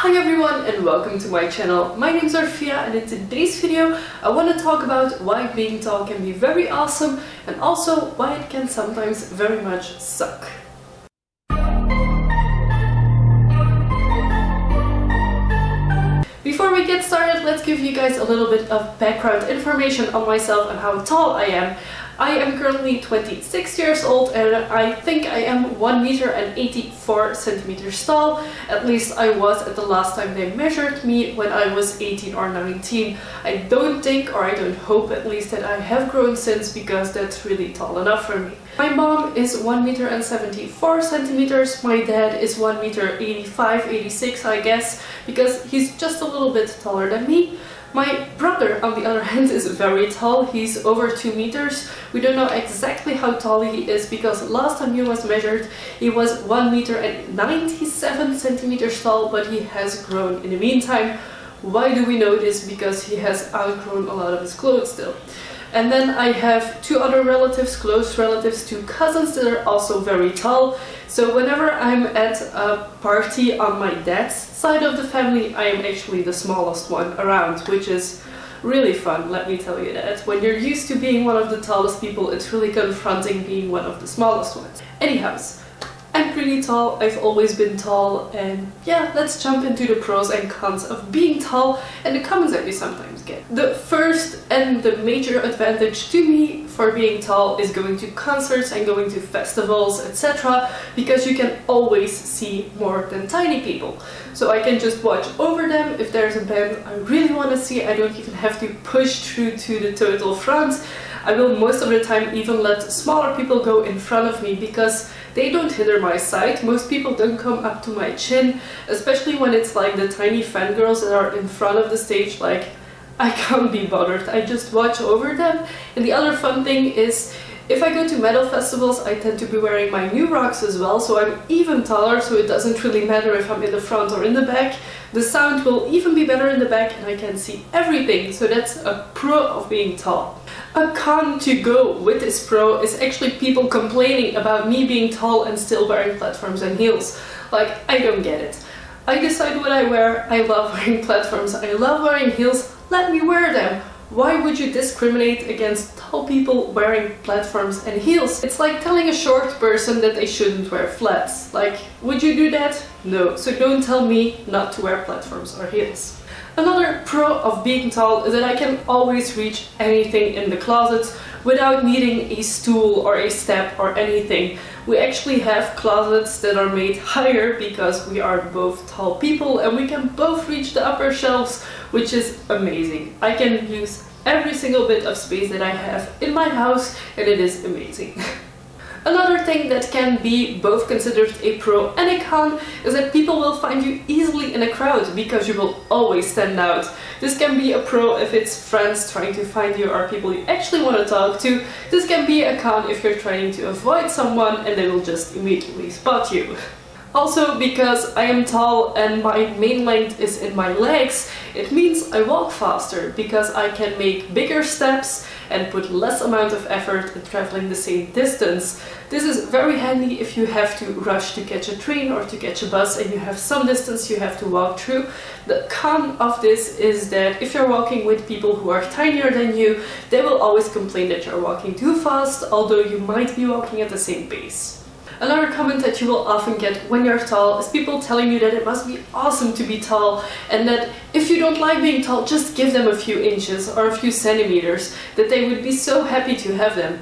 Hi everyone and welcome to my channel. My name is Orphea and in today's video I want to talk about why being tall can be very awesome and also why it can sometimes very much suck. Before we get started, let's give you guys a little bit of background information on myself and how tall I am. I am currently 26 years old and I think I am 1 meter and 84 centimeters tall. At least I was at the last time they measured me when I was 18 or 19. I don't think, or I don't hope at least, that I have grown since, because that's really tall enough for me. My mom is 1 meter and 74 centimeters. My dad is 1 meter 85, 86 I guess, because he's just a little bit taller than me. My brother, on the other hand, is very tall. He's over 2 meters. We don't know exactly how tall he is because last time he was measured he was 1 meter and 97 centimeters tall, but he has grown in the meantime. Why do we know this? Because he has outgrown a lot of his clothes still. And then I have two other relatives, close relatives, two cousins that are also very tall. So whenever I'm at a party on my dad's side of the family, I am actually the smallest one around, which is really fun, let me tell you that. When you're used to being one of the tallest people, it's really confronting being one of the smallest ones. Anyhows, I'm pretty tall, I've always been tall, and yeah, let's jump into the pros and cons of being tall and the comments that we sometimes get. The first and the major advantage to me for being tall is going to concerts and going to festivals, etc., because you can always see more than tiny people. So I can just watch over them. If there's a band I really want to see, I don't even have to push through to the total front. I will most of the time even let smaller people go in front of me because they don't hinder my sight. Most people don't come up to my chin, especially when it's like the tiny fangirls that are in front of the stage. Like, I can't be bothered, I just watch over them. And the other fun thing is, if I go to metal festivals, I tend to be wearing my new rocks as well, so I'm even taller, so it doesn't really matter if I'm in the front or in the back. The sound will even be better in the back and I can see everything, so that's a pro of being tall. A con to go with this pro is actually people complaining about me being tall and still wearing platforms and heels. Like, I don't get it. I decide what I wear. I love wearing platforms, I love wearing heels, let me wear them. Why would you discriminate against tall people wearing platforms and heels? It's like telling a short person that they shouldn't wear flats. Like, would you do that? No, so don't tell me not to wear platforms or heels. Another pro of being tall is that I can always reach anything in the closet without needing a stool or a step or anything. We actually have closets that are made higher because we are both tall people and we can both reach the upper shelves, which is amazing. I can use every single bit of space that I have in my house and it is amazing. Another thing that can be both considered a pro and a con is that people will find you easily in a crowd because you will always stand out. This can be a pro if it's friends trying to find you or people you actually want to talk to. This can be a con if you're trying to avoid someone and they will just immediately spot you. Also, because I am tall and my main length is in my legs, it means I walk faster because I can make bigger steps and put less amount of effort in traveling the same distance. This is very handy if you have to rush to catch a train or to catch a bus and you have some distance you have to walk through. The con of this is that if you're walking with people who are tinier than you, they will always complain that you're walking too fast, although you might be walking at the same pace. Another comment that you will often get when you're tall is people telling you that it must be awesome to be tall and that if you don't like being tall, just give them a few inches or a few centimeters, that they would be so happy to have them.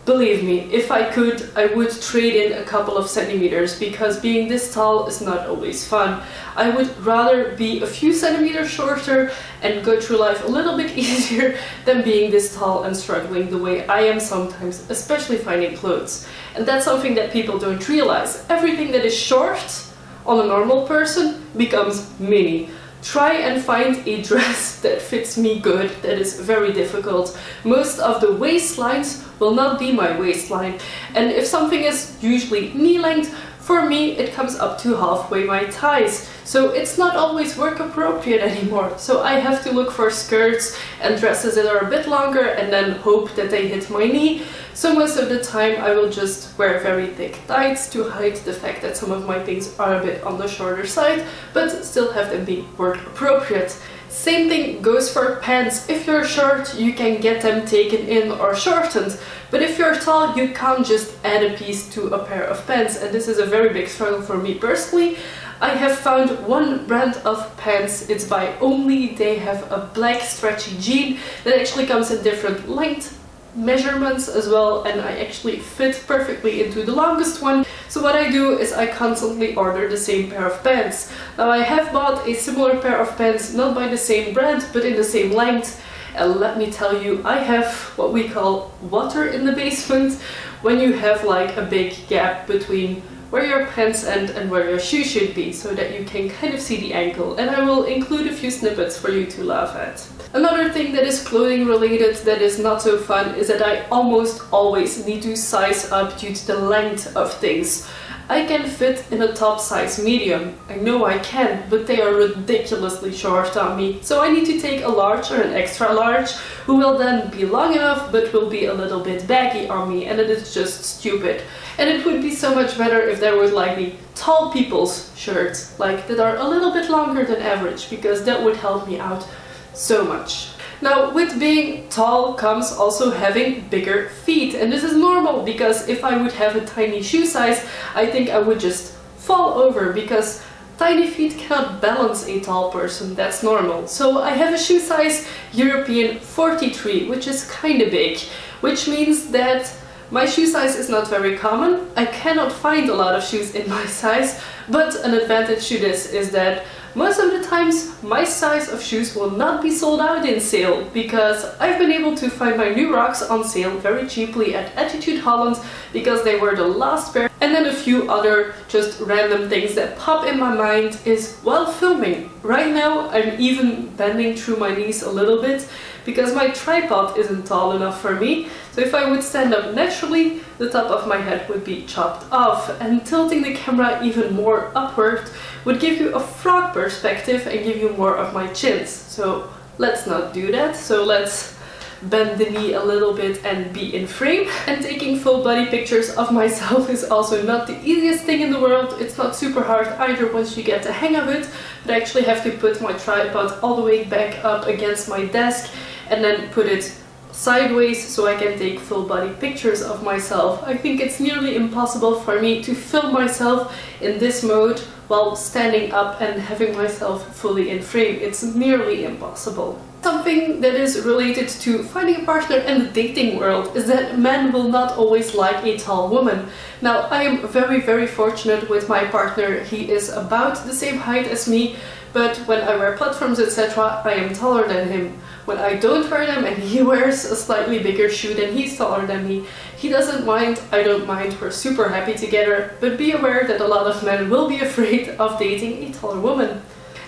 Believe me, if I could, I would trade in a couple of centimeters because being this tall is not always fun. I would rather be a few centimeters shorter and go through life a little bit easier than being this tall and struggling the way I am sometimes, especially finding clothes. And that's something that people don't realize. Everything that is short on a normal person becomes mini. Try and find a dress that fits me good. That is very difficult. Most of the waistlines will not be my waistline. And if something is usually knee length, for me it comes up to halfway my thighs. so it's not always work appropriate anymore. So I have to look for skirts and dresses that are a bit longer and then hope that they hit my knee. So most of the time I will just wear very thick tights to hide the fact that some of my things are a bit on the shorter side, but still have them be work appropriate. Same thing goes for pants. If you're short, you can get them taken in or shortened. But if you're tall, you can't just add a piece to a pair of pants. And this is a very big struggle for me personally. I have found one brand of pants, it's by Only. They have a black stretchy jean that actually comes in different length measurements as well, and I actually fit perfectly into the longest one. So what I do is I constantly order the same pair of pants. Now I have bought a similar pair of pants, not by the same brand, but in the same length. And let me tell you, I have what we call water in the basement, when you have like a big gap between where your pants end and where your shoe should be, so that you can kind of see the ankle. And I will include a few snippets for you to laugh at. Another thing that is clothing related that is not so fun is that I almost always need to size up due to the length of things. I can fit in a top size medium. I know I can, but they are ridiculously short on me. So I need to take a large or an extra large, who will then be long enough but will be a little bit baggy on me, and it is just stupid. And it would be so much better if there was like the tall people's shirts, like that are a little bit longer than average, because that would help me out so much. Now, with being tall comes also having bigger feet, and this is normal, because if I would have a tiny shoe size, I think I would just fall over, because tiny feet cannot balance a tall person. That's normal. So I have a shoe size European 43, which is kind of big, which means that my shoe size is not very common. I cannot find a lot of shoes in my size, but an advantage to this is that most of the times my size of shoes will not be sold out in sale, because I've been able to find my new rocks on sale very cheaply at Attitude Holland, because they were the last pair. And then a few other just random things that pop in my mind is while filming. Right now I'm even bending through my knees a little bit, because my tripod isn't tall enough for me. So if I would stand up naturally, the top of my head would be chopped off, and tilting the camera even more upward would give you a frog perspective and give you more of my chins. So let's not do that. So let's bend the knee a little bit and be in frame. And taking full body pictures of myself is also not the easiest thing in the world. It's not super hard either once you get the hang of it, but I actually have to put my tripod all the way back up against my desk and then put it sideways so I can take full body pictures of myself. I think it's nearly impossible for me to film myself in this mode while standing up and having myself fully in frame. It's nearly impossible. Something that is related to finding a partner in the dating world is that men will not always like a tall woman. Now, I am very fortunate with my partner. He is about the same height as me, but when I wear platforms, etc., I am taller than him. When I don't wear them and he wears a slightly bigger shoe, then he's taller than me. He doesn't mind, I don't mind, we're super happy together, but be aware that a lot of men will be afraid of dating a taller woman.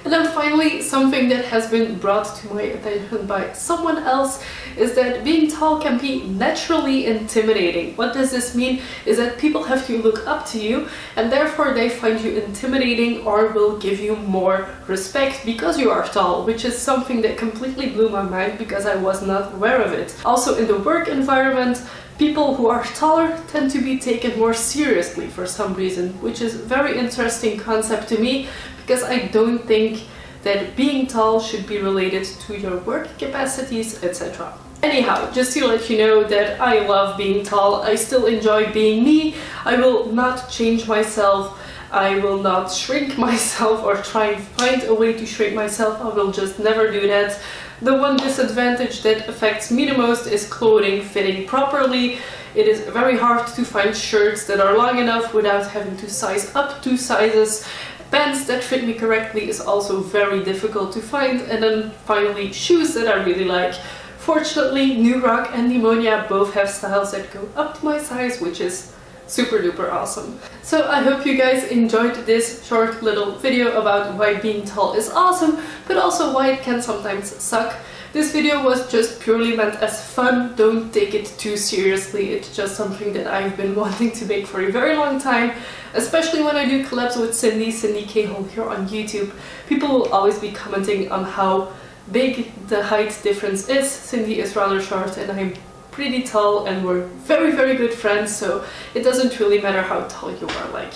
And then finally, something that has been brought to my attention by someone else is that being tall can be naturally intimidating. What does this mean? Is that people have to look up to you, and therefore they find you intimidating or will give you more respect because you are tall, which is something that completely blew my mind because I was not aware of it. Also, in the work environment, people who are taller tend to be taken more seriously for some reason, which is a very interesting concept to me, because I don't think that being tall should be related to your work capacities, etc. Anyhow, just to let you know that I love being tall, I still enjoy being me, I will not change myself, I will not shrink myself or try and find a way to shrink myself, I will just never do that. The one disadvantage that affects me the most is clothing fitting properly. It is very hard to find shirts that are long enough without having to size up 2 sizes. Pants that fit me correctly is also very difficult to find. And then finally, shoes that I really like. Fortunately, New Rock and Pneumonia both have styles that go up to my size, which is super duper awesome. So I hope you guys enjoyed this short little video about why being tall is awesome, but also why it can sometimes suck. This video was just purely meant as fun. Don't take it too seriously. It's just something that I've been wanting to make for a very long time, especially when I do collabs with Cindy Cahill here on YouTube. People will always be commenting on how big the height difference is. Cindy is rather short and I'm pretty tall, and we're very good friends, so it doesn't really matter how tall you are, like,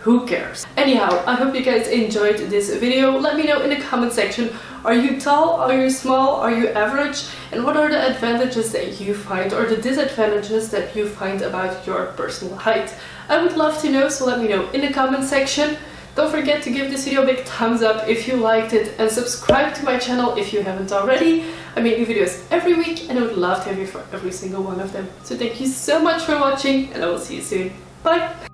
who cares? Anyhow, I hope you guys enjoyed this video. Let me know in the comment section, are you tall, are you small, are you average, and what are the advantages that you find or the disadvantages that you find about your personal height? I would love to know, so let me know in the comment section. Don't forget to give this video a big thumbs up if you liked it, and subscribe to my channel if you haven't already. I make new videos every week and I would love to have you for every single one of them. So thank you so much for watching, and I will see you soon. Bye!